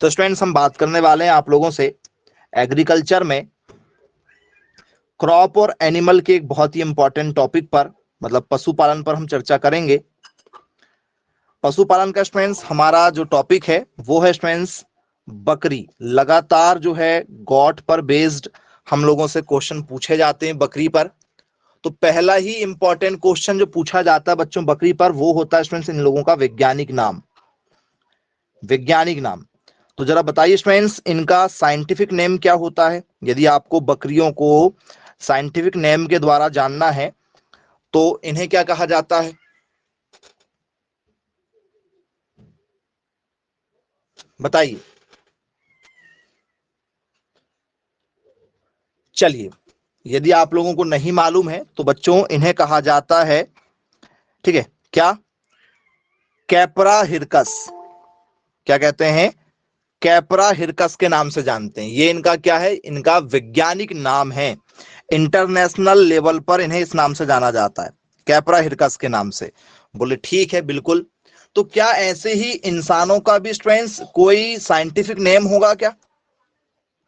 तो स्टूडेंट्स हम बात करने वाले हैं आप लोगों से एग्रीकल्चर में क्रॉप और एनिमल के एक बहुत ही इंपॉर्टेंट टॉपिक पर, मतलब पशुपालन पर हम चर्चा करेंगे। पशुपालन का स्टूडेंट्स हमारा जो टॉपिक है वो है स्टूडेंट्स बकरी। लगातार जो है गॉट पर बेस्ड हम लोगों से क्वेश्चन पूछे जाते हैं बकरी पर। तो पहला ही इंपॉर्टेंट क्वेश्चन जो पूछा जाता है बच्चों बकरी पर वो होता है स्टूडेंट्स इन लोगों का वैज्ञानिक नाम। वैज्ञानिक नाम तो जरा बताइए स्टूडेंट्स इनका साइंटिफिक नेम क्या होता है। यदि आपको बकरियों को साइंटिफिक नेम के द्वारा जानना है तो इन्हें क्या कहा जाता है, बताइए। चलिए, यदि आप लोगों को नहीं मालूम है तो बच्चों इन्हें कहा जाता है, ठीक है, क्या, कैपरा हिरकस। क्या कहते हैं, कैपरा हिरकस के नाम से जानते हैं। ये इनका क्या है, इनका वैज्ञानिक नाम है। इंटरनेशनल लेवल पर इन्हें इस नाम से जाना जाता है, कैपरा हिरकस के नाम से। बोले ठीक है, बिल्कुल। तो क्या ऐसे ही इंसानों का भी स्टूडेंट्स कोई साइंटिफिक नेम होगा क्या?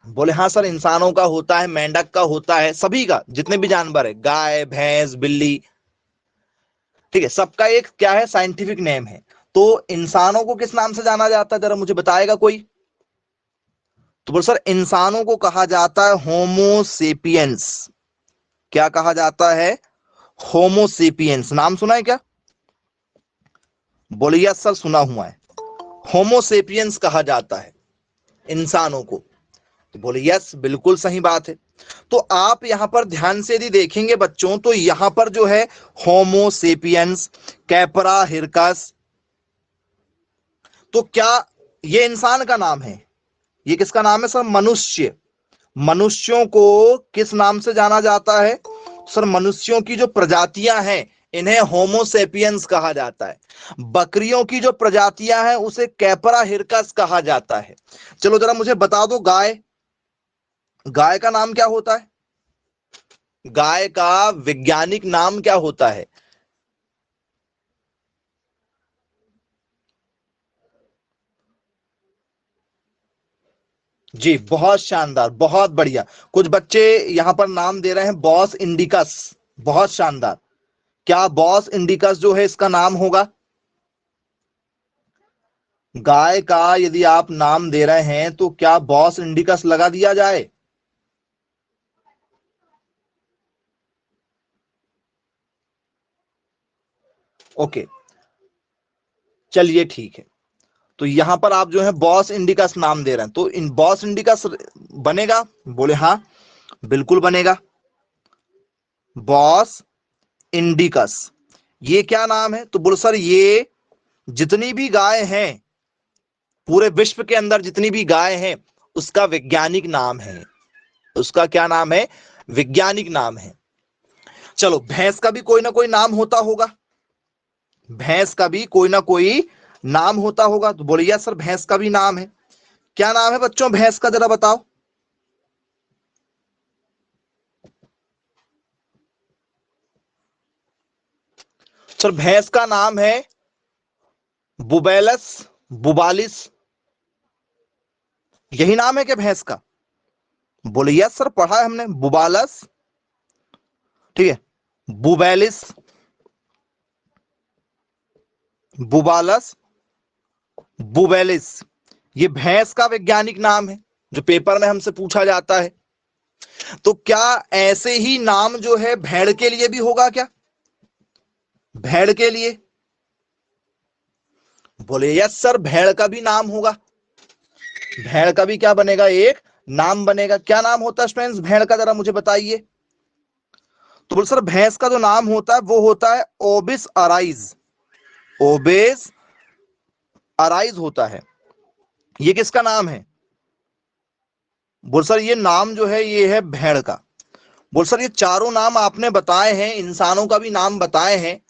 बोले हाँ सर, इंसानों का होता है, मेंढक का होता है, सभी का, जितने भी जानवर है, गाय भैंस बिल्ली, ठीक है, सबका एक क्या है, साइंटिफिक नेम है। तो इंसानों को किस नाम से जाना जाता है, जरा मुझे बताएगा कोई? तो बोल सर, इंसानों को कहा जाता है होमोसेपियंस। क्या कहा जाता है, होमोसेपियंस। नाम सुना है क्या? बोले यस सर, सुना हुआ है। होमोसेपियंस कहा जाता है इंसानों को। तो बोले यस, बिल्कुल सही बात है। तो आप यहां पर ध्यान से यदि देखेंगे बच्चों तो यहां पर जो है होमोसेपियंस, कैपरा हिरकस, तो क्या ये इंसान का नाम है? ये किसका नाम है सर? मनुष्य। मनुष्यों को किस नाम से जाना जाता है सर? मनुष्यों की जो प्रजातियां हैं इन्हें होमोसेपियंस कहा जाता है। बकरियों की जो प्रजातियां हैं उसे कैपरा हिरकस कहा जाता है। चलो जरा मुझे बता दो, गाय, गाय का नाम क्या होता है? गाय का वैज्ञानिक नाम क्या होता है? जी बहुत शानदार, बहुत बढ़िया। कुछ बच्चे यहां पर नाम दे रहे हैं बॉस इंडिकस। बहुत शानदार। क्या बॉस इंडिकस जो है इसका नाम होगा? गाय का यदि आप नाम दे रहे हैं तो क्या बॉस इंडिकस लगा दिया जाए? ओके, चलिए ठीक है। तो यहां पर आप जो है बॉस इंडिकस नाम दे रहे हैं, तो इन बॉस इंडिकस बनेगा? बोले हाँ, बिल्कुल बनेगा। बॉस इंडिकस ये क्या नाम है? तो बोलो सर, ये जितनी भी गाय हैं, पूरे विश्व के अंदर जितनी भी गाय हैं उसका वैज्ञानिक नाम है। उसका क्या नाम है? वैज्ञानिक नाम है। चलो, भैंस का भी कोई ना कोई नाम होता होगा। भैंस का भी कोई ना कोई नाम होता होगा। तो बोलिए सर, भैंस का भी नाम है। क्या नाम है बच्चों भैंस का, जरा बताओ। सर भैंस का नाम है बुबेलस, बुबालिस। यही नाम है क्या भैंस का? बोलिए सर, पढ़ा है हमने, बुबालस, ठीक है, बुबेलिस, बुबालस, बुबेलिस। ये भैंस का वैज्ञानिक नाम है जो पेपर में हमसे पूछा जाता है। तो क्या ऐसे ही नाम जो है भेड़ के लिए भी होगा क्या? भेड़ के लिए? बोले यस सर, भेड़ का भी नाम होगा। भेड़ का भी क्या बनेगा, एक नाम बनेगा। क्या नाम होता है स्टूडेंट्स भेड़ का, जरा मुझे बताइए। तो बोले सर, भैंस का जो नाम होता है वो होता है ओबिस अराइज। ओबिस अराइज होता है। ये किसका नाम है? बोल सर, ये नाम जो है ये है भेड़ का। बोल सर, ये चारों नाम आपने बताए हैं, इंसानों का भी नाम बताए हैं।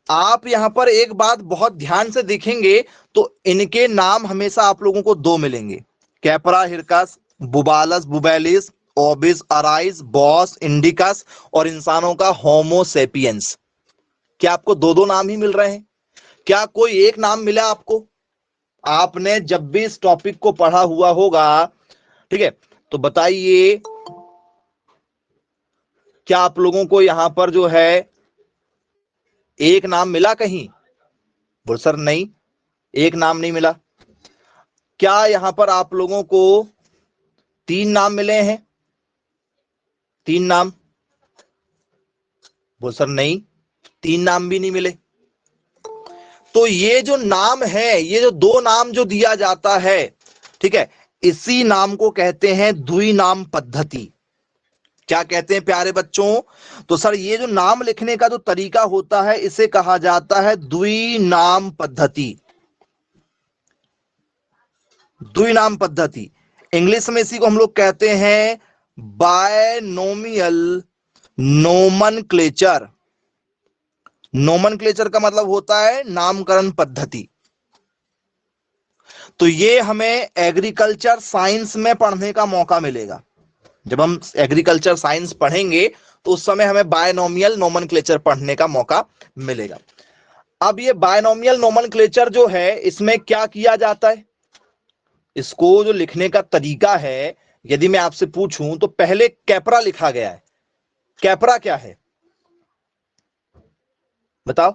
आप यहां पर एक बात बहुत ध्यान से देखेंगे तो इनके नाम हमेशा आप लोगों को दो मिलेंगे, Capra hircus, Bubalus bubalis, Ovis aries, Bos indicus, और इंसानों का होमोसेपियंस। क्या आपको दो दो नाम ही मिल रहे हैं? क्या कोई एक नाम मिला आपको? आपने जब भी इस टॉपिक को पढ़ा हुआ होगा, ठीक है, तो बताइए क्या आप लोगों को यहां पर जो है एक नाम मिला कहीं? बोल सर नहीं, एक नाम नहीं मिला। क्या यहां पर आप लोगों को 3 नाम मिले हैं? 3 नाम? बोल सर नहीं, 3 नाम भी नहीं मिले। तो ये जो नाम है, ये जो 2 नाम जो दिया जाता है, ठीक है, इसी नाम को कहते हैं द्विनाम पद्धति। क्या कहते हैं प्यारे बच्चों? तो सर ये जो नाम लिखने का जो तरीका होता है इसे कहा जाता है द्विनाम पद्धति। द्विनाम पद्धति, इंग्लिश में इसी को हम लोग कहते हैं बायनोमियल नोमेनक्लेचर। नोमेनक्लेचर का मतलब होता है नामकरण पद्धति। तो ये हमें एग्रीकल्चर साइंस में पढ़ने का मौका मिलेगा। जब हम एग्रीकल्चर साइंस पढ़ेंगे तो उस समय हमें बायनोमियल नोमेनक्लेचर पढ़ने का मौका मिलेगा। अब ये बायनोमियल नोमेनक्लेचर जो है इसमें क्या किया जाता है, इसको जो लिखने का तरीका है, यदि मैं आपसे पूछूं तो पहले कैपरा लिखा गया है। कैपरा क्या है बताओ?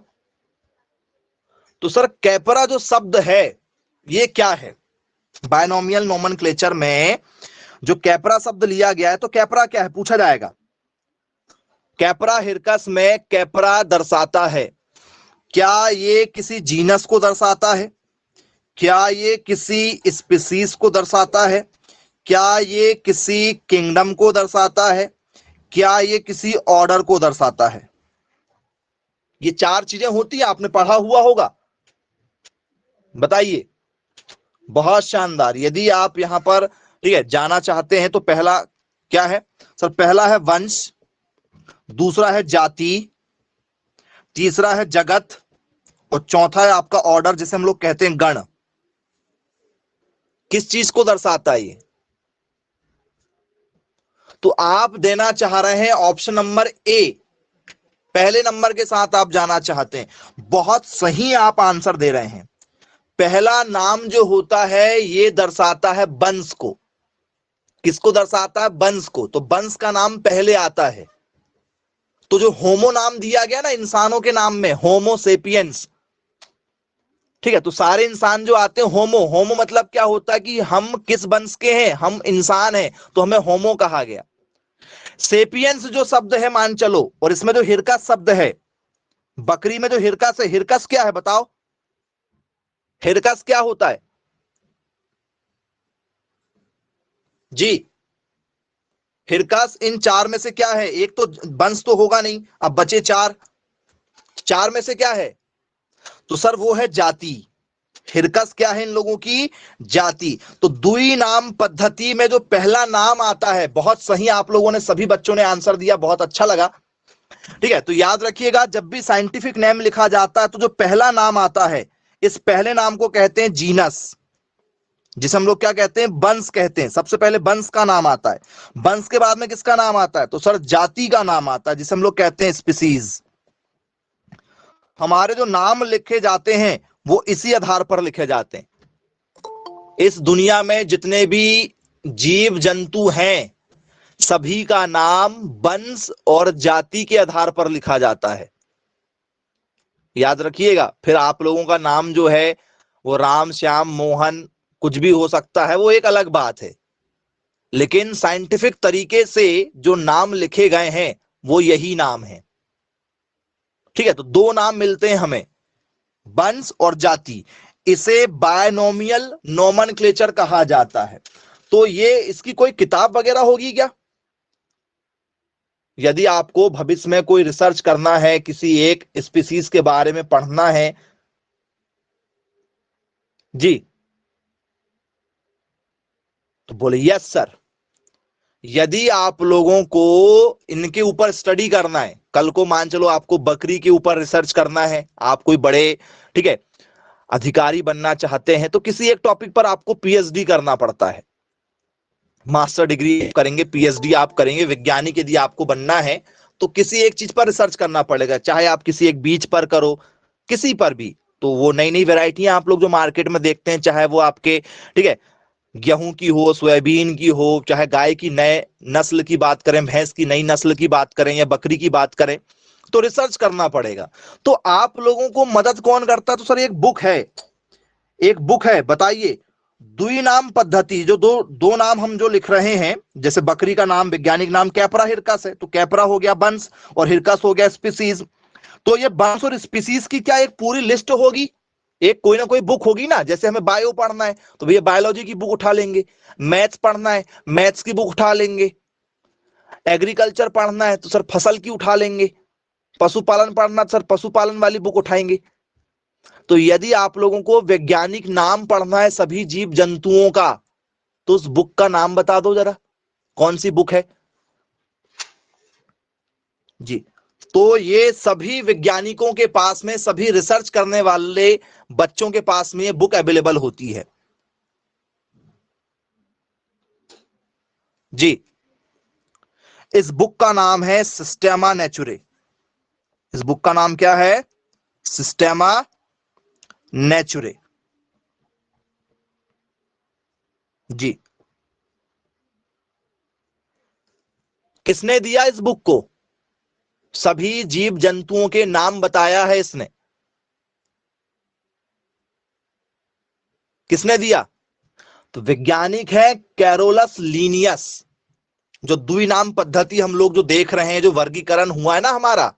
तो सर कैपरा जो शब्द है ये क्या है? बायनोमियल नोमेनक्लेचर में जो कैपरा शब्द लिया गया है, तो कैपरा क्या है पूछा जाएगा। कैपरा हिरकस में कैपरा दर्शाता है, क्या ये किसी जीनस को दर्शाता है? क्या ये किसी स्पीसीज को दर्शाता है? क्या ये किसी किंगडम को दर्शाता है? क्या ये किसी ऑर्डर को दर्शाता है? ये 4 चीजें होती है, आपने पढ़ा हुआ होगा, बताइए। बहुत शानदार। यदि आप यहां पर ठीक है जाना चाहते हैं तो पहला क्या है सर? पहला है वंश, दूसरा है जाति, तीसरा है जगत, और चौथा है आपका ऑर्डर जिसे हम लोग कहते हैं गण। किस चीज को दर्शाता है ये? तो आप देना चाह रहे हैं ऑप्शन नंबर ए, पहले नंबर के साथ आप जाना चाहते हैं। बहुत सही आप आंसर दे रहे हैं। पहला नाम जो होता है ये दर्शाता है वंश को। किसको दर्शाता है? वंश को। तो वंश का नाम पहले आता है। तो जो होमो नाम दिया गया ना इंसानों के नाम में, होमो सेपियंस, ठीक है, तो सारे इंसान जो आते हैं होमो, होमो मतलब क्या होता है कि हम किस वंश के हैं, हम इंसान हैं, तो हमें होमो कहा गया। सेपियंस जो शब्द है मान चलो, और इसमें जो हिरकस शब्द है, बकरी में जो हिरकस है, हिरकस क्या है बताओ? हिरकस क्या होता है जी? हिरकस इन 4 में से क्या है? एक तो वंश तो होगा नहीं, अब बचे 4। 4 में से क्या है? तो सर वो है जाति। हिरकस क्या है इन लोगों की? जाति। तो द्विनाम पद्धति में जो पहला नाम आता है, बहुत सही आप लोगों ने, सभी बच्चों ने आंसर दिया, बहुत अच्छा लगा। ठीक है, तो याद रखिएगा जब भी साइंटिफिक नेम लिखा जाता है तो जो पहला नाम आता है, इस पहले नाम को कहते हैं जीनस, जिसे हम लोग क्या कहते हैं? वंश कहते हैं। सबसे पहले वंश का नाम आता है। वंश के बाद में किसका नाम आता है? तो सर जाति का नाम आता है, जिसे हम लोग कहते हैं स्पीसीज। हमारे जो नाम लिखे जाते हैं वो इसी आधार पर लिखे जाते हैं। इस दुनिया में जितने भी जीव जंतु हैं सभी का नाम वंश और जाति के आधार पर लिखा जाता है। याद रखिएगा। फिर आप लोगों का नाम जो है वो राम, श्याम, मोहन कुछ भी हो सकता है, वो एक अलग बात है, लेकिन साइंटिफिक तरीके से जो नाम लिखे गए हैं वो यही नाम है। ठीक है, तो 2 नाम मिलते हैं हमें, वंश और जाति। इसे बायनोमियल नोमेनक्लेचर कहा जाता है। तो ये इसकी कोई किताब वगैरह होगी क्या? यदि आपको भविष्य में कोई रिसर्च करना है, किसी एक स्पीसीज के बारे में पढ़ना है जी, तो बोले यस सर। यदि आप लोगों को इनके ऊपर स्टडी करना है, कल को मान चलो आपको बकरी के ऊपर रिसर्च करना है, आप कोई बड़े ठीक है अधिकारी बनना चाहते हैं, तो किसी एक टॉपिक पर आपको पीएचडी करना पड़ता है। मास्टर डिग्री करेंगे, पीएचडी आप करेंगे, वैज्ञानिक यदि आपको बनना है तो किसी एक चीज पर रिसर्च करना पड़ेगा, चाहे आप किसी एक बीज पर करो, किसी पर भी। तो वो नई नई वेराइटियां आप लोग जो मार्केट में देखते हैं, चाहे वो आपके, ठीक है, गेहूं की हो, सोयाबीन की हो, चाहे गाय की नए नस्ल की बात करें, भैंस की नई नस्ल की बात करें या बकरी की बात करें, तो रिसर्च करना पड़ेगा। तो आप लोगों को मदद कौन करता है? तो सर एक बुक है, एक बुक है, बताइए। दुई नाम पद्धति, जो दो दो नाम हम जो लिख रहे हैं, जैसे बकरी का नाम, वैज्ञानिक नाम कैपरा हिरकस है, तो कैपरा हो गया वंश और हिरकस हो गया स्पीसीज। तो ये वंश और स्पीसीज की क्या एक पूरी लिस्ट होगी, एक कोई ना कोई बुक होगी ना। जैसे हमें बायो पढ़ना है तो भैया बायोलॉजी की बुक उठा लेंगे, मैथ्स पढ़ना है मैथ्स की बुक उठा लेंगे, एग्रीकल्चर पढ़ना है तो सर फसल की उठा लेंगे, पशुपालन पढ़ना सर पशुपालन वाली बुक उठाएंगे। तो यदि आप लोगों को वैज्ञानिक नाम पढ़ना है सभी जीव जंतुओं का, तो उस बुक का नाम बता दो जरा, कौन सी बुक है जी। तो ये सभी वैज्ञानिकों के पास में, सभी रिसर्च करने वाले बच्चों के पास में ये बुक अवेलेबल होती है जी। इस बुक का नाम है सिस्टेमा नेचुरे। इस बुक का नाम क्या है? सिस्टेमा नेचुरे जी। किसने दिया इस बुक को? सभी जीव जंतुओं के नाम बताया है इसने। किसने दिया? तो वैज्ञानिक है कैरोलस लीनियस। जो द्विनाम पद्धति हम लोग जो देख रहे हैं, जो वर्गीकरण हुआ है ना हमारा,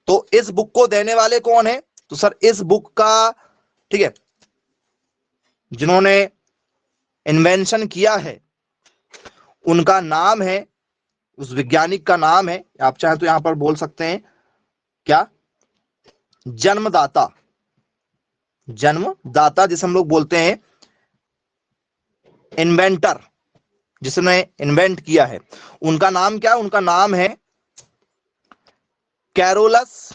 तो इस बुक को देने वाले कौन है? तो सर इस बुक का, ठीक है, जिन्होंने इन्वेंशन किया है उनका नाम है, उस वैज्ञानिक का नाम है, आप चाहे तो यहां पर बोल सकते हैं क्या, जन्मदाता। जन्मदाता जिसे हम लोग बोलते हैं इन्वेंटर, जिसने इन्वेंट किया है, उनका नाम क्या? उनका नाम है कैरोलस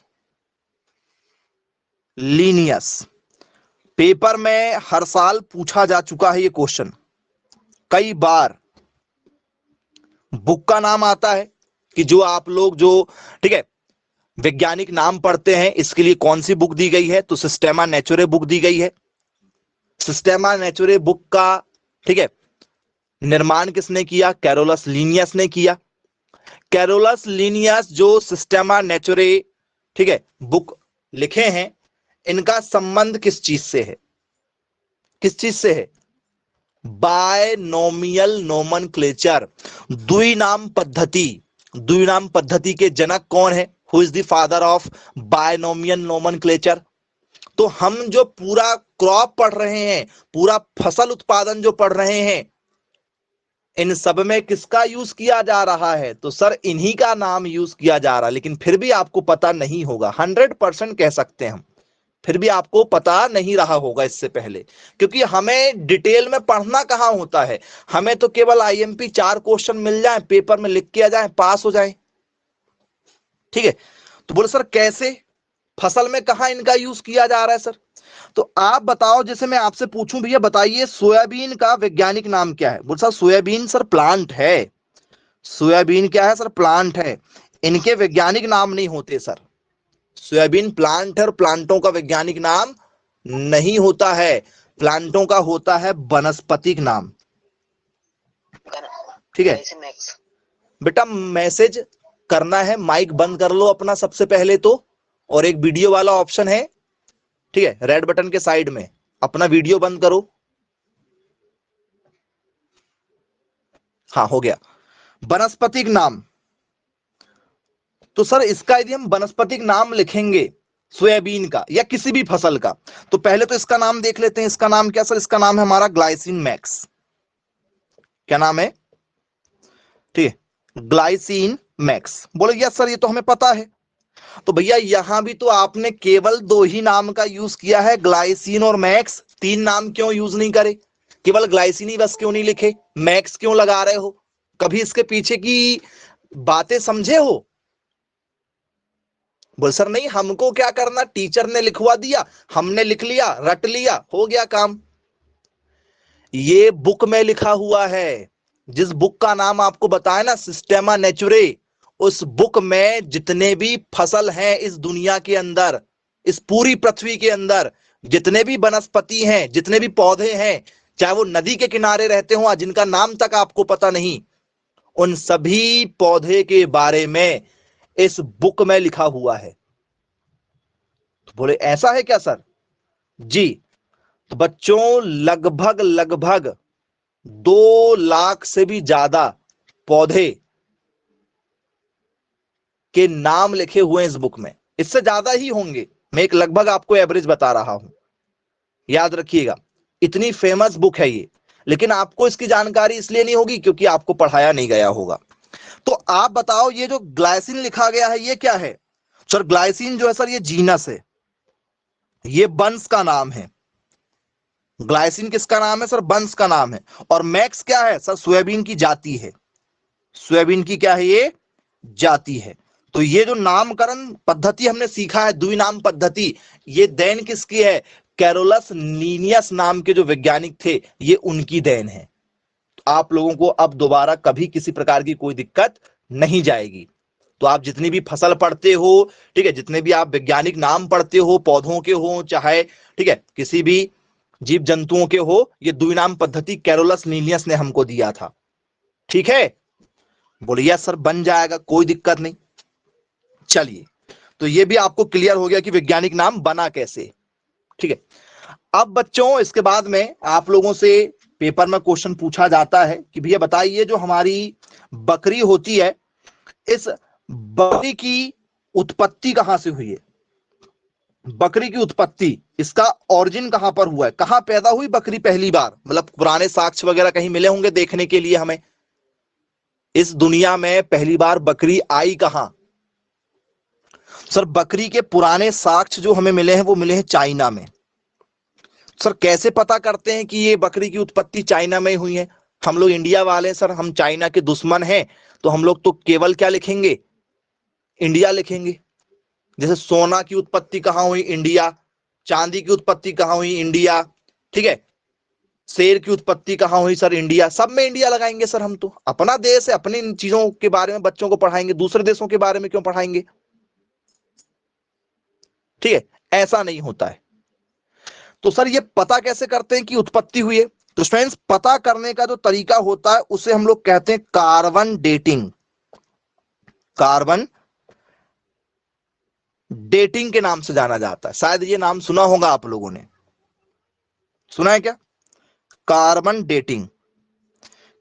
लीनियस। पेपर में हर साल पूछा जा चुका है ये क्वेश्चन कई बार। बुक का नाम आता है कि जो आप लोग जो, ठीक है, वैज्ञानिक नाम पढ़ते हैं, इसके लिए कौन सी बुक दी गई है? तो सिस्टेमा नेचुरे बुक दी गई है। सिस्टेमा नेचुरे बुक का, ठीक है, निर्माण किसने किया? कैरोलस लीनियस ने किया। कैरोलस लीनियस जो सिस्टेमा नेचुरे, ठीक है, बुक लिखे हैं, इनका संबंध किस चीज से है? किस चीज से है? बायनोमियल नोमेनक्लेचर, द्विनाम पद्धति। द्विनाम पद्धति के जनक कौन है? Who is the father of binomial nomenclature? तो हम जो पूरा क्रॉप पढ़ रहे हैं, पूरा फसल उत्पादन जो पढ़ रहे हैं, इन सब में किसका यूज किया जा रहा है? तो सर इन्हीं का नाम यूज किया जा रहा है। लेकिन फिर भी आपको पता नहीं होगा, 100% कह सकते हैं हम, फिर भी आपको पता नहीं रहा होगा इससे पहले, क्योंकि हमें डिटेल में पढ़ना कहां होता है। हमें तो केवल आईएमपी 4 क्वेश्चन मिल जाए, पेपर में लिख के आ जाए, पास हो जाए, ठीक है। तो बोले सर कैसे, फसल में कहां इनका यूज किया जा रहा है सर? तो आप बताओ, जैसे मैं आपसे पूछूं भैया बताइए सोयाबीन का वैज्ञानिक नाम क्या है? बोल सर सोयाबीन सर प्लांट है। सोयाबीन क्या है सर? प्लांट है। इनके वैज्ञानिक नाम नहीं होते सर। सोयाबीन प्लांट है और प्लांटों का वैज्ञानिक नाम नहीं होता है। प्लांटों का होता है वनस्पतिक नाम, ठीक है। बेटा मैसेज करना है, माइक बंद कर लो अपना सबसे पहले तो, और एक वीडियो वाला ऑप्शन है, ठीक है, रेड बटन के साइड में, अपना वीडियो बंद करो। हाँ हो गया। वनस्पतिक नाम, तो सर इसका यदि हम वनस्पतिक नाम लिखेंगे सोयाबीन का या किसी भी फसल का, तो पहले तो इसका नाम देख लेते हैं। इसका नाम क्या सर? इसका नाम है हमारा ग्लाइसिन मैक्स। क्या नाम है? ठीक है, ग्लाइसिन मैक्स। बोले यस सर ये तो हमें पता है। तो भैया यहां भी तो आपने केवल 2 ही नाम का यूज किया है, ग्लाइसिन और मैक्स। 3 नाम क्यों यूज नहीं करे? केवल ग्लाइसिन ही बस क्यों नहीं लिखे? मैक्स क्यों लगा रहे हो? कभी इसके पीछे की बातें समझे हो? बोल सर नहीं, हमको क्या करना, टीचर ने लिखवा दिया, हमने लिख लिया, रट लिया, हो गया काम। ये बुक में लिखा हुआ है। जिस बुक का नाम आपको बताया ना, सिस्टेमा नेचुरे, उस बुक में जितने भी फसल हैं इस दुनिया के अंदर, इस पूरी पृथ्वी के अंदर जितने भी वनस्पति हैं, जितने भी पौधे हैं, चाहे वो नदी के किनारे रहते हो, जिनका नाम तक आपको पता नहीं, उन सभी पौधे के बारे में इस बुक में लिखा हुआ है। तो बोले ऐसा है क्या सर? जी। तो बच्चों लगभग लगभग 2 लाख से भी ज्यादा पौधे के नाम लिखे हुए हैं इस बुक में। इससे ज्यादा ही होंगे, मैं एक लगभग आपको एवरेज बता रहा हूं, याद रखिएगा। इतनी फेमस बुक है ये, लेकिन आपको इसकी जानकारी इसलिए नहीं होगी क्योंकि आपको पढ़ाया नहीं गया होगा। तो आप बताओ, ये जो ग्लाइसिन लिखा गया है ये क्या है? सर ग्लाइसिन जो है सर ये जीनस है, ये वंश का नाम है। ग्लाइसिन किसका नाम है सर? वंश का नाम है। और मैक्स क्या है सर? सोयाबीन की जाति है। सोयाबीन की क्या है? ये जाति है। तो ये जो नामकरण पद्धति हमने सीखा है, द्विनाम पद्धति, ये देन किसकी है? कैरोलस लीनियस नाम के जो वैज्ञानिक थे, ये उनकी देन है। तो आप लोगों को अब दोबारा कभी किसी प्रकार की कोई दिक्कत नहीं जाएगी। तो आप जितनी भी फसल पढ़ते हो, ठीक है, जितने भी आप वैज्ञानिक नाम पढ़ते हो, पौधों के हो चाहे, ठीक है, किसी भी जीव जंतुओं के हो, ये द्विनाम पद्धति कैरोलस लीनियस ने हमको दिया था। ठीक है, बोलिए सर बन जाएगा, कोई दिक्कत नहीं। चलिए, तो ये भी आपको क्लियर हो गया कि वैज्ञानिक नाम बना कैसे। ठीक है, अब बच्चों इसके बाद में आप लोगों से पेपर में क्वेश्चन पूछा जाता है कि भैया बताइए, जो हमारी बकरी होती है, इस बकरी की उत्पत्ति कहां से हुई है? बकरी की उत्पत्ति, इसका ओरिजिन कहां पर हुआ है? कहां पैदा हुई बकरी पहली बार? मतलब पुराने साक्ष्य वगैरह कहीं मिले होंगे देखने के लिए हमें, इस दुनिया में पहली बार बकरी आई कहां? सर बकरी के पुराने साक्ष्य जो हमें मिले हैं वो मिले हैं चाइना में। सर कैसे पता करते हैं कि ये बकरी की उत्पत्ति चाइना में हुई है? हम लोग इंडिया वाले सर, हम चाइना के दुश्मन हैं, तो हम लोग तो केवल क्या लिखेंगे? इंडिया लिखेंगे। जैसे सोना की उत्पत्ति कहां हुई? इंडिया। चांदी की उत्पत्ति कहां हुई? इंडिया। ठीक है, शेर की उत्पत्ति कहां हुई? Sir India. सब में इंडिया लगाएंगे सर। हम तो अपना देश है, अपनी इन चीजों के बारे में बच्चों को पढ़ाएंगे, दूसरे देशों के बारे में क्यों पढ़ाएंगे? ठीक है, ऐसा नहीं होता है। तो सर ये पता कैसे करते हैं कि उत्पत्ति हुई है? तो फ्रेंड्स, पता करने का जो तरीका होता है उसे हम लोग कहते हैं कार्बन डेटिंग। कार्बन डेटिंग के नाम से जाना जाता है। शायद ये नाम सुना होगा आप लोगों ने, सुना है क्या? कार्बन डेटिंग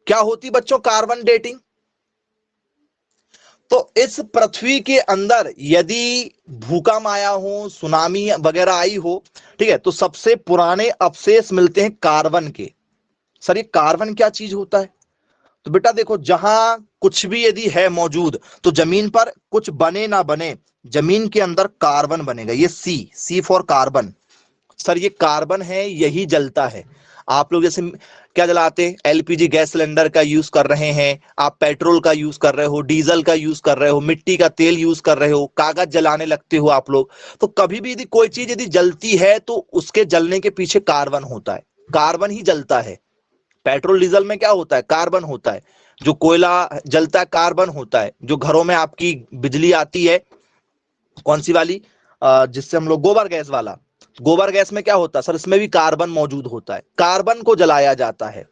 क्या होती बच्चों? कार्बन डेटिंग, तो इस पृथ्वी के अंदर यदि भूकंप आया हो, सुनामी वगैरह आई हो, ठीक है, तो सबसे पुराने अवशेष मिलते हैं कार्बन के। सर ये कार्बन क्या चीज होता है? तो बेटा देखो, जहां कुछ भी यदि है मौजूद, तो जमीन पर कुछ बने ना बने, जमीन के अंदर कार्बन बनेगा। ये सी फॉर कार्बन। सर ये कार्बन है, यही जलता है। आप लोग जैसे क्या जलाते हैं? एलपीजी गैस सिलेंडर का यूज कर रहे हैं, आप पेट्रोल का यूज कर रहे हो, डीजल का यूज कर रहे हो, मिट्टी का तेल यूज कर रहे हो, कागज जलाने लगते हो आप लोग। तो कभी भी यदि कोई चीज यदि जलती है तो उसके जलने के पीछे कार्बन होता है, कार्बन ही जलता है। पेट्रोल डीजल में क्या होता है? कार्बन होता है। जो कोयला जलता है कार्बन होता है। जो घरों में आपकी बिजली आती है, कौन सी वाली? जिससे हम लोग गोबर गैस वाला, गोबर गैस में क्या होता है सर? इसमें भी कार्बन मौजूद होता है, कार्बन को जलाया जाता है।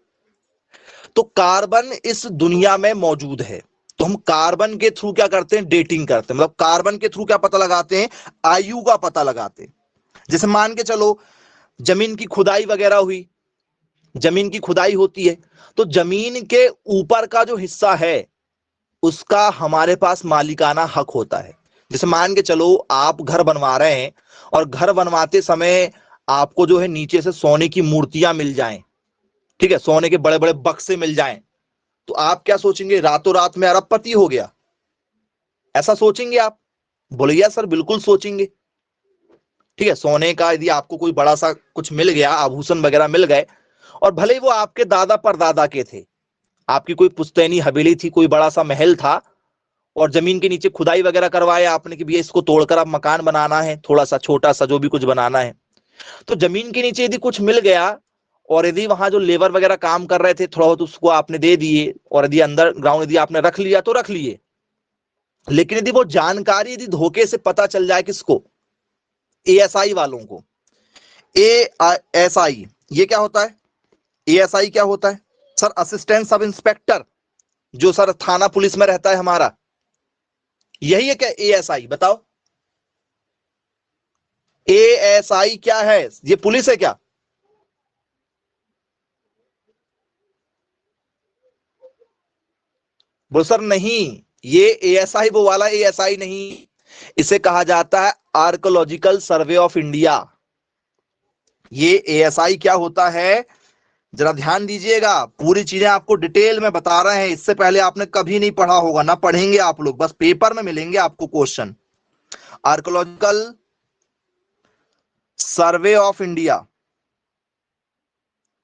तो कार्बन इस दुनिया में मौजूद है। तो हम कार्बन के थ्रू क्या करते हैं? डेटिंग करते हैं। मतलब कार्बन के थ्रू क्या पता लगाते हैं? आयु का पता लगाते हैं। जैसे मान के चलो जमीन की खुदाई वगैरह हुई, जमीन की खुदाई होती है, तो जमीन के ऊपर का जो हिस्सा है उसका हमारे पास मालिकाना हक होता है। जैसे मान के चलो आप घर बनवा रहे हैं और घर बनवाते समय आपको जो है नीचे से सोने की मूर्तियां मिल जाएं, ठीक है, सोने के बड़े बड़े बक्से मिल जाएं, तो आप क्या सोचेंगे? रातों रात में अरबपति हो गया, ऐसा सोचेंगे आप? बोलिए सर बिल्कुल सोचेंगे। ठीक है, सोने का यदि आपको कोई बड़ा सा कुछ मिल गया, आभूषण वगैरह मिल गए, और भले ही वो आपके दादा परदादा के थे, आपकी कोई पुश्तैनी हवेली थी, कोई बड़ा सा महल था, और जमीन के नीचे खुदाई वगैरह करवाया आपने कि भैया इसको तोड़कर अब मकान बनाना है, थोड़ा सा छोटा सा जो भी कुछ बनाना है, तो जमीन के नीचे यदि कुछ मिल गया और यदि वहां जो लेबर वगैरह काम कर रहे थे थोड़ा बहुत उसको आपने दे दिए, और यदि अंदर ग्राउंड यदि आपने रख लिया तो रख लिए, लेकिन यदि वो जानकारी यदि धोखे से पता चल जाए किसको? एएसआई वालों को। एएसआई ये क्या होता है? एएसआई क्या होता है सर? असिस्टेंट सब इंस्पेक्टर, जो सर थाना पुलिस में रहता है हमारा, यही है क्या एएसआई? बताओ, एएसआई क्या है? ये पुलिस है क्या? बोल सर नहीं, ये एएसआई वो वाला एएसआई नहीं, इसे कहा जाता है आर्कोलॉजिकल सर्वे ऑफ इंडिया। ये एएसआई क्या होता है, जरा ध्यान दीजिएगा, पूरी चीजें आपको डिटेल में बता रहे हैं, इससे पहले आपने कभी नहीं पढ़ा होगा, ना पढ़ेंगे आप लोग, बस पेपर में मिलेंगे आपको question. Archaeological survey of India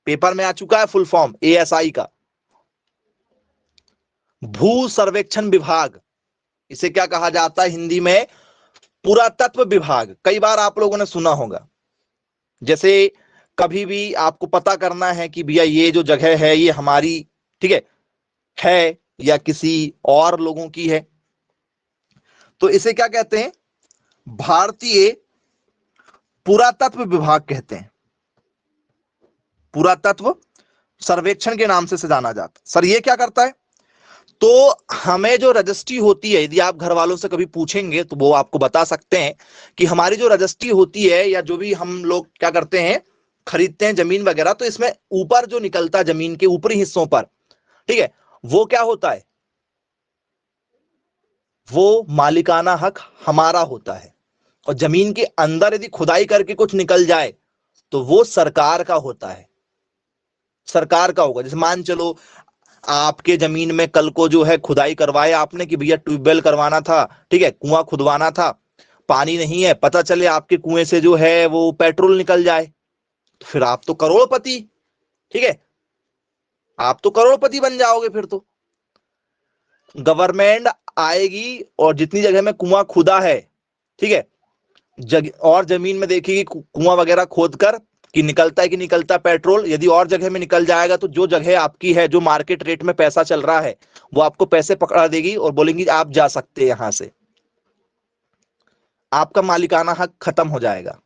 paper में आ चुका है फुल फॉर्म एएसआई का। भू सर्वेक्षण विभाग, इसे क्या कहा जाता है हिंदी में? पुरातत्व विभाग। कई बार आप लोगों ने सुना होगा, जैसे कभी भी आपको पता करना है कि भैया ये जो जगह है ये हमारी, ठीक है या किसी और लोगों की है, तो इसे क्या कहते हैं? भारतीय पुरातत्व विभाग कहते हैं। पुरातत्व सर्वेक्षण के नाम से जाना जाता है। सर ये क्या करता है? तो हमें जो रजिस्ट्री होती है, यदि आप घर वालों से कभी पूछेंगे तो वो आपको बता सकते हैं कि हमारी जो रजिस्ट्री होती है, या जो भी हम लोग क्या करते हैं, खरीदते हैं जमीन वगैरह, तो इसमें ऊपर जो निकलता है जमीन के ऊपरी हिस्सों पर, ठीक है, वो क्या होता है? वो मालिकाना हक हमारा होता है। और जमीन के अंदर यदि खुदाई करके कुछ निकल जाए तो वो सरकार का होता है, सरकार का होगा। जैसे मान चलो आपके जमीन में कल को जो है खुदाई करवाए आपने कि भैया ट्यूबवेल करवाना था, ठीक है, कुआं खुदवाना था, पानी नहीं है, पता चले आपके कुएं से जो है वो पेट्रोल निकल जाए, तो फिर आप तो करोड़पति, ठीक है, आप तो करोड़पति बन जाओगे। फिर तो गवर्नमेंट आएगी और जितनी जगह में कुआं खुदा है, ठीक है, और जमीन में देखेगी कुआं वगैरह खोद कर कि निकलता है कि निकलता पेट्रोल। यदि और जगह में निकल जाएगा तो जो जगह आपकी है, जो मार्केट रेट में पैसा चल रहा है, वो आपको पैसे पकड़ा देगी और बोलेंगी आप जा सकते हैं यहां से। आपका मालिकाना हक खत्म हो जाएगा।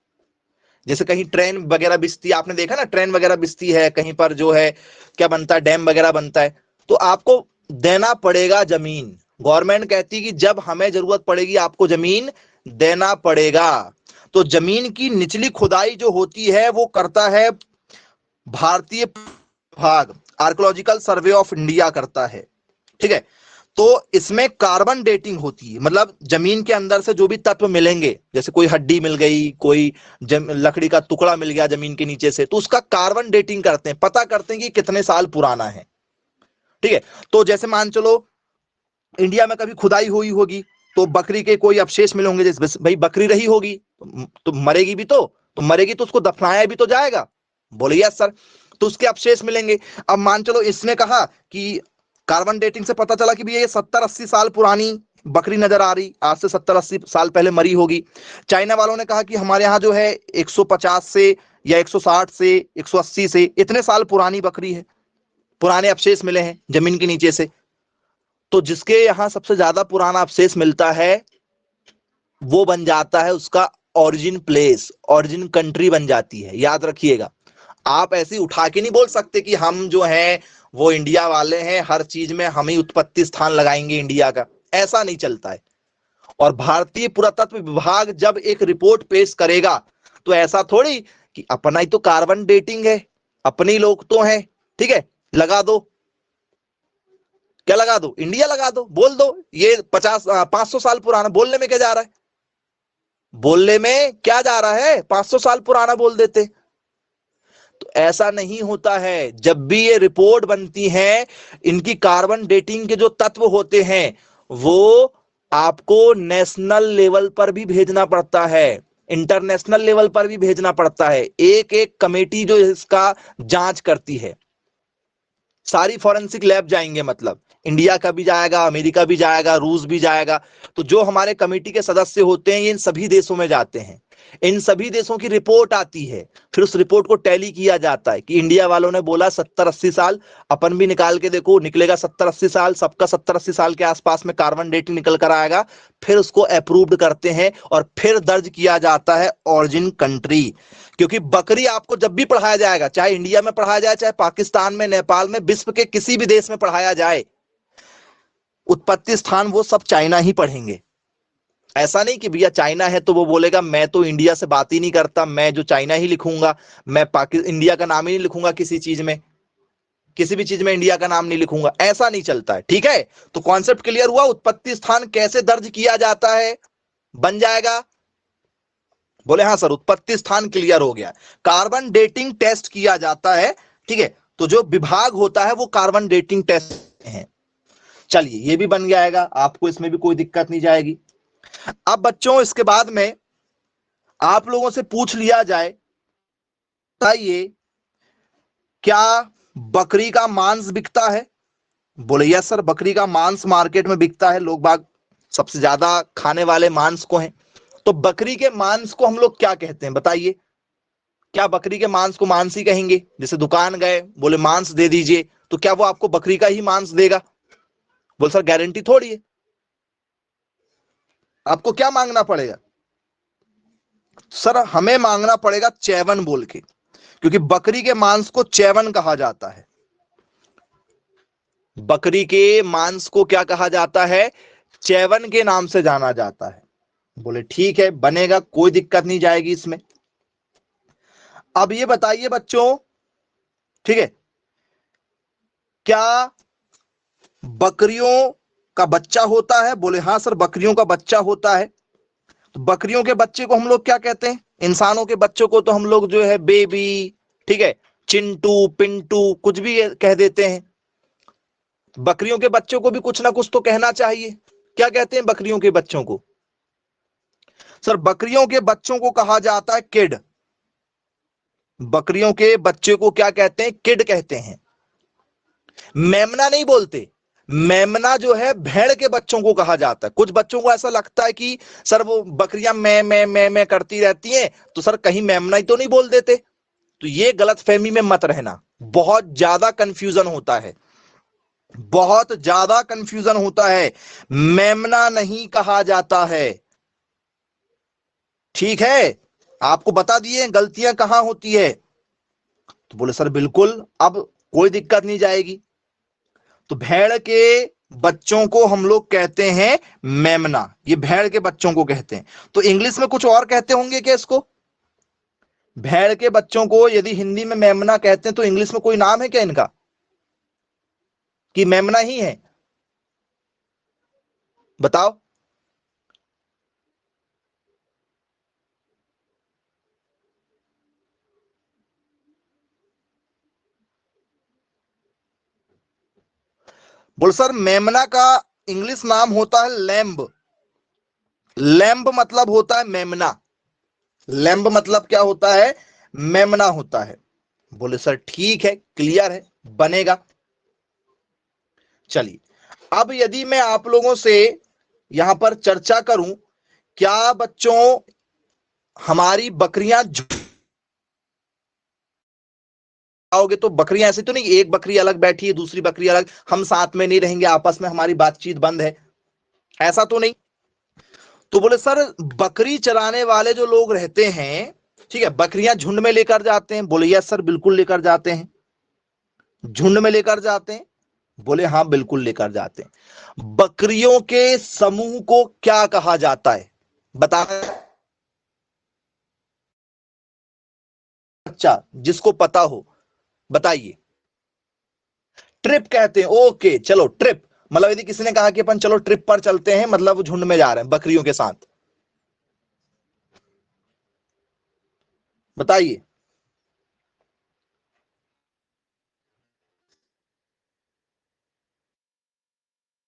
जैसे कहीं ट्रेन वगैरह बिछती है, आपने देखा ना, ट्रेन वगैरह बिछती है कहीं पर, जो है क्या बनता है, डैम वगैरह बनता है, तो आपको देना पड़ेगा जमीन। गवर्नमेंट कहती है कि जब हमें जरूरत पड़ेगी आपको जमीन देना पड़ेगा। तो जमीन की निचली खुदाई जो होती है वो करता है भारतीय विभाग, आर्कोलॉजिकल सर्वे ऑफ इंडिया करता है, ठीक है। तो इसमें कार्बन डेटिंग होती है, मतलब जमीन के अंदर से जो भी तत्व मिलेंगे, जैसे कोई हड्डी मिल गई, कोई लकड़ी का टुकड़ा मिल गया जमीन के नीचे से, तो उसका कार्बन डेटिंग करते हैं, पता करते हैं कि कितने साल पुराना है, ठीक है। तो जैसे मान चलो इंडिया में कभी खुदाई हुई होगी तो बकरी के कोई अवशेष मिले होंगे, जैसे भाई बकरी रही होगी तो मरेगी भी, तो मरेगी तो उसको दफनाया भी तो जाएगा, बोले यस सर, तो उसके अवशेष मिलेंगे। अब मान चलो इसने कहा कि कार्बन डेटिंग से पता चला कि भी ये 70-80 साल पुरानी बकरी नजर आ रही, आज से 70-80 साल पहले मरी होगी। चाइना वालों ने कहा कि हमारे यहाँ जो है 150 से या 160 से 180 से इतने साल पुरानी बकरी है, पुराने अवशेष मिले हैं जमीन के नीचे से। तो जिसके यहां सबसे ज्यादा पुराना अवशेष मिलता है वो बन जाता है उसका ओरिजिन प्लेस, ओरिजिन कंट्री बन जाती है। याद रखिएगा, आप ऐसे उठा के नहीं बोल सकते कि हम जो हैं वो इंडिया वाले हैं, हर चीज में हम ही उत्पत्ति स्थान लगाएंगे इंडिया का, ऐसा नहीं चलता है। और भारतीय पुरातत्व विभाग जब एक रिपोर्ट पेश करेगा तो ऐसा थोड़ी कि अपना ही तो कार्बन डेटिंग है, अपने ही लोग तो हैं, ठीक है, लगा दो, क्या लगा दो, इंडिया लगा दो, बोल दो ये 500 साल पुराना। बोलने में क्या जा रहा है, बोलने में क्या जा रहा है, 500 साल पुराना बोल देते। तो ऐसा नहीं होता है। जब भी ये रिपोर्ट बनती है, इनकी कार्बन डेटिंग के जो तत्व होते हैं वो आपको नेशनल लेवल पर भी भेजना पड़ता है, इंटरनेशनल लेवल पर भी भेजना पड़ता है। एक एक कमेटी जो इसका जांच करती है, सारी फॉरेंसिक लैब जाएंगे, मतलब इंडिया का भी जाएगा, अमेरिका भी जाएगा, रूस भी जाएगा। तो जो हमारे कमेटी के सदस्य होते हैं ये इन सभी देशों में जाते हैं, इन सभी देशों की रिपोर्ट आती है, फिर उस रिपोर्ट को टैली किया जाता है कि इंडिया वालों ने बोला 70-80 साल, अपन भी निकाल के देखो, निकलेगा 70-80 साल, सबका 70-80 साल के आसपास में कार्बन डेटिंग निकल कर आएगा, फिर उसको अप्रूव्ड करते हैं और फिर दर्ज किया जाता है ओरिजिन कंट्री। क्योंकि बकरी आपको जब भी पढ़ाया जाएगा, चाहे इंडिया में पढ़ाया जाए, चाहे पाकिस्तान में, नेपाल में, विश्व के किसी भी देश में पढ़ाया जाए, उत्पत्ति स्थान वो सब चाइना ही पढ़ेंगे। ऐसा नहीं कि भैया चाइना है तो वो बोलेगा मैं तो इंडिया से बात ही नहीं करता, मैं जो चाइना ही लिखूंगा, मैं इंडिया का नाम ही नहीं लिखूंगा, किसी चीज में, किसी भी चीज में इंडिया का नाम नहीं लिखूंगा, ऐसा नहीं चलता है। ठीक है, तो कॉन्सेप्ट क्लियर हुआ। उत्पत्ति स्थान कैसे दर्ज किया जाता है, बन जाएगा? बोले हाँ सर, उत्पत्ति स्थान क्लियर हो गया। कार्बन डेटिंग टेस्ट किया जाता है। ठीक है, तो जो विभाग होता है वो कार्बन डेटिंग टेस्ट है। चलिए, ये भी बन जाएगा, आपको इसमें भी कोई दिक्कत नहीं जाएगी। अब बच्चों, इसके बाद में आप लोगों से पूछ लिया जाए, बताइए क्या बकरी का मांस बिकता है? बोले यस सर, बकरी का मांस मार्केट में बिकता है, लोग बाग सबसे ज्यादा खाने वाले मांस को हैं। तो बकरी के मांस को हम लोग क्या कहते हैं, बताइए? क्या बकरी के मांस को मांस ही कहेंगे? जैसे दुकान गए, बोले मांस दे दीजिए, तो क्या वो आपको बकरी का ही मांस देगा? बोल सर गारंटी थोड़ी है, आपको क्या मांगना पड़ेगा? सर हमें मांगना पड़ेगा चैवन बोल के, क्योंकि बकरी के मांस को चैवन कहा जाता है। बकरी के मांस को क्या कहा जाता है? चैवन के नाम से जाना जाता है। बोले ठीक है, बनेगा, कोई दिक्कत नहीं जाएगी इसमें। अब ये बताइए बच्चों, ठीक है, क्या बकरियों का बच्चा होता है? बोले हाँ सर, बकरियों का बच्चा होता है। तो बकरियों के बच्चे को हम लोग क्या कहते हैं? इंसानों के बच्चों को तो हम लोग जो है बेबी, ठीक है, चिंटू, पिंटू, कुछ भी कह देते हैं। बकरियों के बच्चों को भी कुछ ना कुछ तो कहना चाहिए। क्या कहते हैं बकरियों के बच्चों को? सर बकरियों के बच्चों को कहा जाता है किड। बकरियों के बच्चे को क्या कहते हैं? किड कहते हैं। मेमना नहीं बोलते। मेमना जो है भेड़ के बच्चों को कहा जाता है। कुछ बच्चों को ऐसा लगता है कि सर वो बकरियां मैं करती रहती हैं, तो सर कहीं मेमना ही तो नहीं बोल देते। तो ये गलत फहमी में मत रहना, बहुत ज्यादा कंफ्यूजन होता है, बहुत ज्यादा कंफ्यूजन होता है। मेमना नहीं कहा जाता है, ठीक है? आपको बता दिए गलतियां कहां होती है। तो बोले सर बिल्कुल, अब कोई दिक्कत नहीं जाएगी। तो भेड़ के बच्चों को हम लोग कहते हैं मेमना, ये भेड़ के बच्चों को कहते हैं। तो इंग्लिश में कुछ और कहते होंगे क्या इसको? भेड़ के बच्चों को यदि हिंदी में मेमना कहते हैं तो इंग्लिश में कोई नाम है क्या इनका, कि मेमना ही है? बताओ। बोल सर मेमना का इंग्लिश नाम होता है लैम्ब। लैम्ब मतलब होता है मेमना। लैम्ब मतलब क्या होता है? मेमना होता है। बोले सर ठीक है, क्लियर है, बनेगा। चलिए, अब यदि मैं आप लोगों से यहां पर चर्चा करूं, क्या बच्चों हमारी बकरियां आओगे तो बकरियां ऐसे तो नहीं, एक बकरी अलग बैठी है, दूसरी बकरी अलग, हम साथ में नहीं रहेंगे, आपस में हमारी बातचीत बंद है, ऐसा तो नहीं? तो बोले सर बकरी चराने वाले जो लोग रहते हैं, ठीक है, बकरियां झुंड में लेकर जाते हैं? बोले यस सर, बिल्कुल लेकर जाते हैं। झुंड में लेकर जाते हैं? बोले हाँ बिल्कुल लेकर जाते हैं। बकरियों के समूह को क्या कहा जाता है, बता? अच्छा, जिसको पता हो बताइए। ट्रिप कहते हैं। ओके, चलो ट्रिप, मतलब यदि किसी ने कहा कि अपन चलो ट्रिप पर चलते हैं, मतलब वो झुंड में जा रहे हैं बकरियों के साथ, बताइए।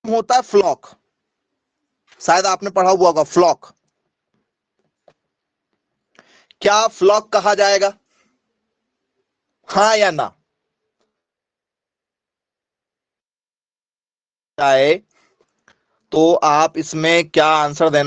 होता है फ्लॉक, शायद आपने पढ़ा हुआ होगा फ्लॉक। क्या फ्लॉक कहा जाएगा, हाँ या ना? आए तो आप इसमें क्या आंसर देना